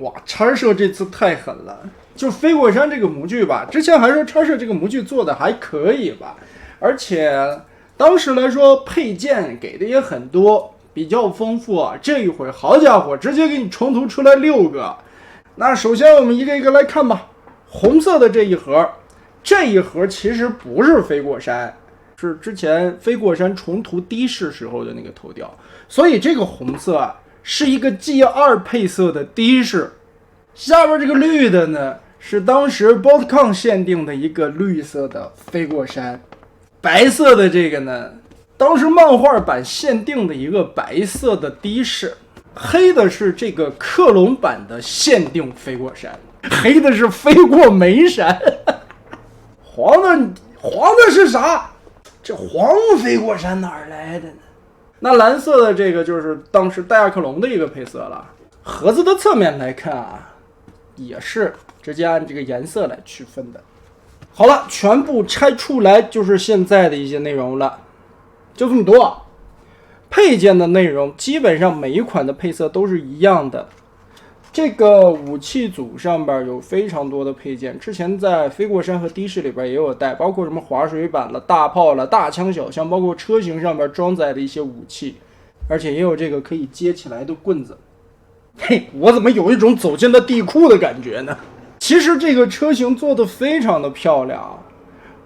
哇，叉社这次太狠了！就飞过山这个模具吧，之前还说叉社这个模具做的还可以吧，而且当时来说配件给的也很多，比较丰富啊。这一回好家伙，直接给你冲突出来6个。那首先我们一个一个来看吧。红色的这一盒其实不是飞过山，是之前飞过山重涂的士时候的那个头雕，所以这个红色啊是一个 G2 配色的的士。下边这个绿的呢是当时 BotCon 限定的一个绿色的飞过山，白色的这个呢当时漫画版限定的一个白色的的士，黑的是这个克隆版的限定飞过山，黑的是飞过眉山。黄的是啥？这黄飞过山哪儿来的呢？那蓝色的这个就是当时戴亚克隆的一个配色了。盒子的侧面来看啊，也是直接按这个颜色来区分的。好了，全部拆出来就是现在的一些内容了，就这么多。配件的内容基本上每一款的配色都是一样的。这个武器组上边有非常多的配件，之前在飞过山和的士里边也有带，包括什么滑水板了、大炮了、大枪小枪，包括车型上边装载的一些武器，而且也有这个可以接起来的棍子。嘿，我怎么有一种走进了地库的感觉呢？其实这个车型做的非常的漂亮，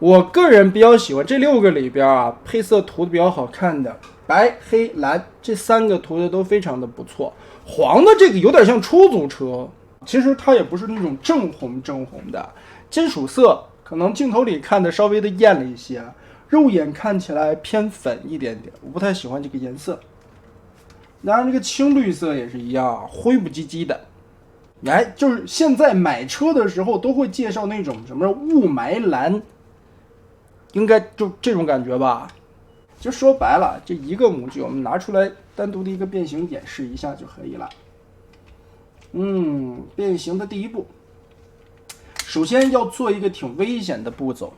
我个人比较喜欢这6个里边啊，配色涂的比较好看的白、黑、蓝这3个涂的都非常的不错。黄的这个有点像出租车，其实它也不是那种正红的金属色，可能镜头里看的稍微的艳了一些，肉眼看起来偏粉一点点，我不太喜欢这个颜色。当然这个青绿色也是一样，灰不唧唧的。就是现在买车的时候都会介绍那种什么雾霾蓝，应该就这种感觉吧。就说白了，这一个模具我们拿出来单独的一个变形演示一下就可以了。变形的第一步，首先要做一个挺危险的步骤，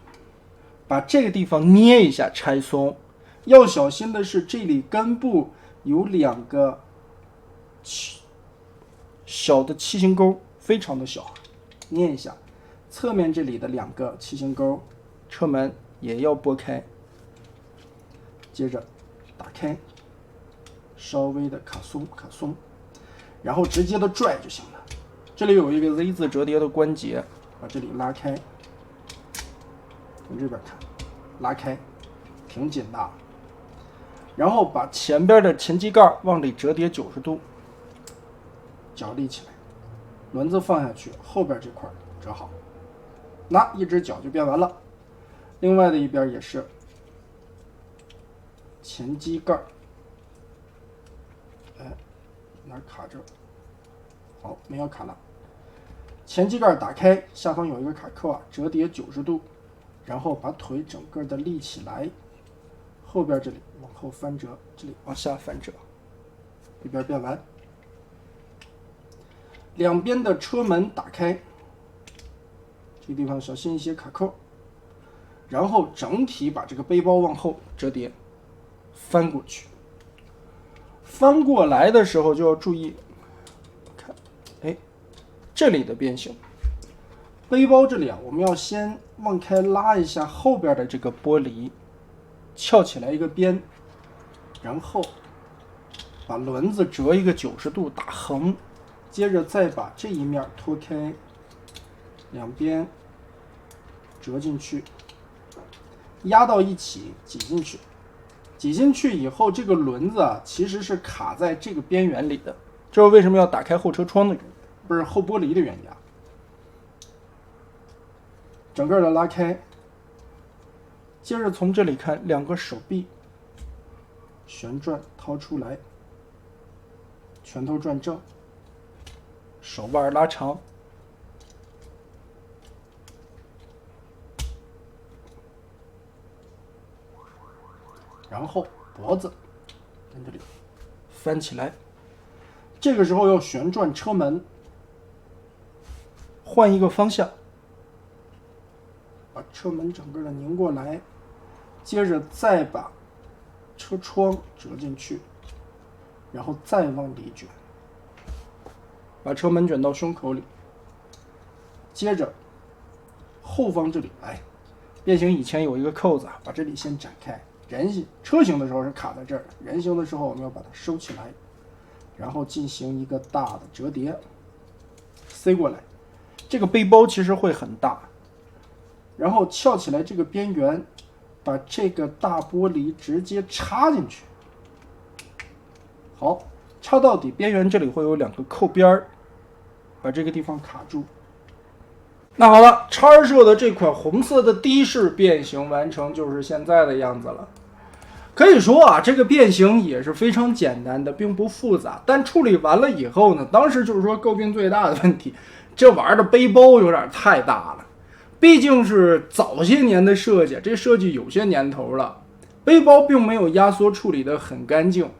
把这个地方捏一下拆松。要小心的是这里根部有2个小的漆形钩，非常的小，捏一下。侧面这里的2个漆形钩，车门也要拨开。接着打开，稍微的卡松，然后直接的拽就行了。这里有一个 Z 字折叠的关节，把这里拉开，从这边看，拉开，挺紧的。然后把前边的前机盖往里折叠90度，脚立起来，轮子放下去，后边这块折好，那一只脚就变完了。另外的一边也是。前机盖，哪卡着？好，没有卡了。前机盖打开，下方有一个卡扣啊，折叠90度，然后把腿整个的立起来，后边这里往后翻折，这里往下翻折，一边变完。两边的车门打开，这个地方小心一些卡扣，然后整体把这个背包往后折叠。翻过去，翻过来的时候就要注意，看，这里的变形。背包这里啊，我们要先往开拉一下后边的这个玻璃，翘起来一个边，然后把轮子折一个90度打横，接着再把这一面脱开，两边折进去，压到一起挤进去。挤进去以后，这个轮子啊其实是卡在这个边缘里的，这是为什么要打开后车窗的原因，不是后玻璃的原因啊。整个的拉开，接着从这里看2个手臂旋转掏出来，拳头转正，手腕拉长，然后脖子跟这里翻起来，这个时候要旋转车门，换一个方向，把车门整个的拧过来，接着再把车窗折进去，然后再往里卷，把车门卷到胸口里，接着后方这里，变形以前有一个扣子，把这里先展开。人行车行的时候是卡在这儿，人行的时候我们要把它收起来，然后进行一个大的折叠，塞过来。这个背包其实会很大，然后翘起来这个边缘，把这个大玻璃直接插进去。好，插到底，边缘这里会有2个扣边儿，把这个地方卡住。那好了，叉社的这款红色的的士变形完成，就是现在的样子了。可以说啊，这个变形也是非常简单的，并不复杂。但处理完了以后呢，当时就是说诟病最大的问题，这玩意儿的背包有点太大了。毕竟是早些年的设计，这设计有些年头了，背包并没有压缩处理得很干净。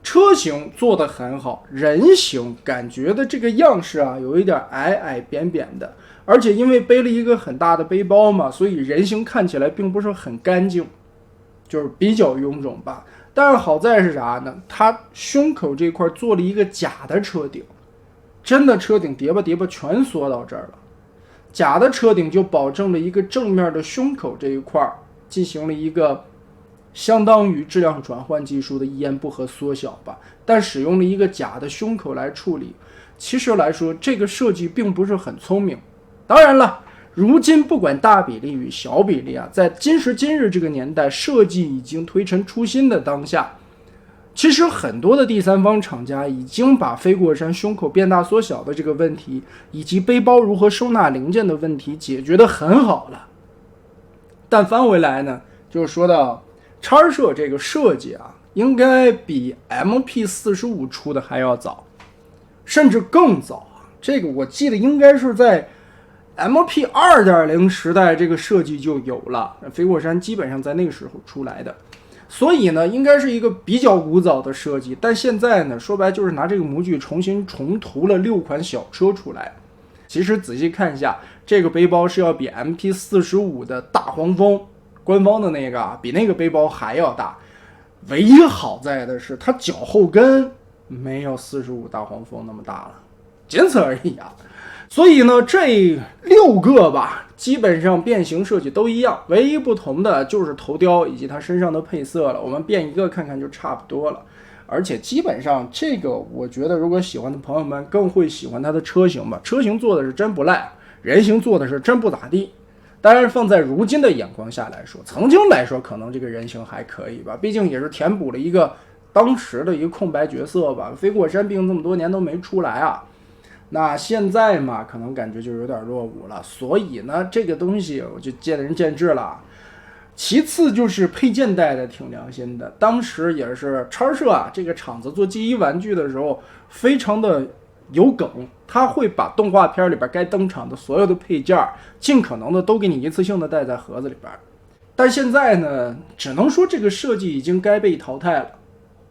车型做得很好，人形感觉的这个样式啊，有一点矮扁扁的，而且因为背了一个很大的背包嘛，所以人形看起来并不是很干净，就是比较臃肿吧。但是好在是啥呢？它胸口这块做了一个假的车顶，真的车顶叠吧全缩到这儿了，假的车顶就保证了一个正面的胸口这一块进行了一个相当于质量转换技术的一言不合缩小吧，但使用了一个假的胸口来处理。其实来说，这个设计并不是很聪明。当然了，如今不管大比例与小比例啊，在今时今日这个年代，设计已经推陈出新的当下，其实很多的第三方厂家已经把飞过山胸口变大缩小的这个问题，以及背包如何收纳零件的问题解决得很好了。但翻回来呢，就是说到叉社这个设计啊，应该比 MP45 出的还要早，甚至更早。这个我记得应该是在 MP 2.0 时代这个设计就有了，飞过山基本上在那个时候出来的，所以呢应该是一个比较古早的设计。但现在呢说白就是拿这个模具重新重涂了6款小车出来。其实仔细看一下，这个背包是要比 MP45 的大黄蜂官方的那个比那个背包还要大，唯一好在的是它脚后跟没有45大黄蜂那么大了，仅此而已啊。所以呢，这6个吧，基本上变形设计都一样，唯一不同的就是头雕以及它身上的配色了。我们变一个看看就差不多了。而且基本上这个，我觉得如果喜欢的朋友们更会喜欢它的车型吧。车型做的是真不赖，人形做的是真不咋地。当然放在如今的眼光下来说，曾经来说可能这个人形还可以吧，毕竟也是填补了一个当时的一个空白角色吧。飞过山毕竟这么多年都没出来啊。那现在嘛，可能感觉就有点落伍了，所以呢，这个东西我就见仁见智了。其次就是配件带的挺良心的，当时也是叉社啊这个厂子做G1玩具的时候非常的有梗，他会把动画片里边该登场的所有的配件尽可能的都给你一次性的带在盒子里边。但现在呢，只能说这个设计已经该被淘汰了。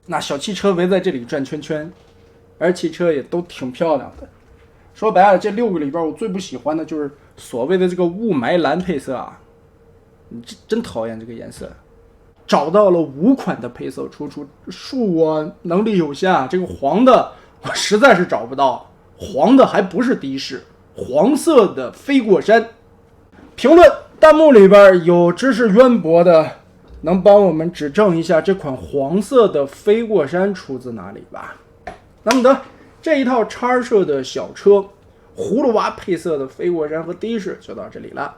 那小汽车围在这里转圈圈，而汽车也都挺漂亮的。说白了，这6个里边我最不喜欢的就是所谓的这个雾霾蓝配色啊，真讨厌这个颜色。找到了5款的配色出，恕我能力有限啊，这个黄的我实在是找不到，黄的还不是的士，黄色的飞过山。评论弹幕里边有知识渊博的，能帮我们指正一下这款黄色的飞过山出自哪里吧？那么的这一套叉社的小车葫芦娃配色的飞过山和的士就到这里了。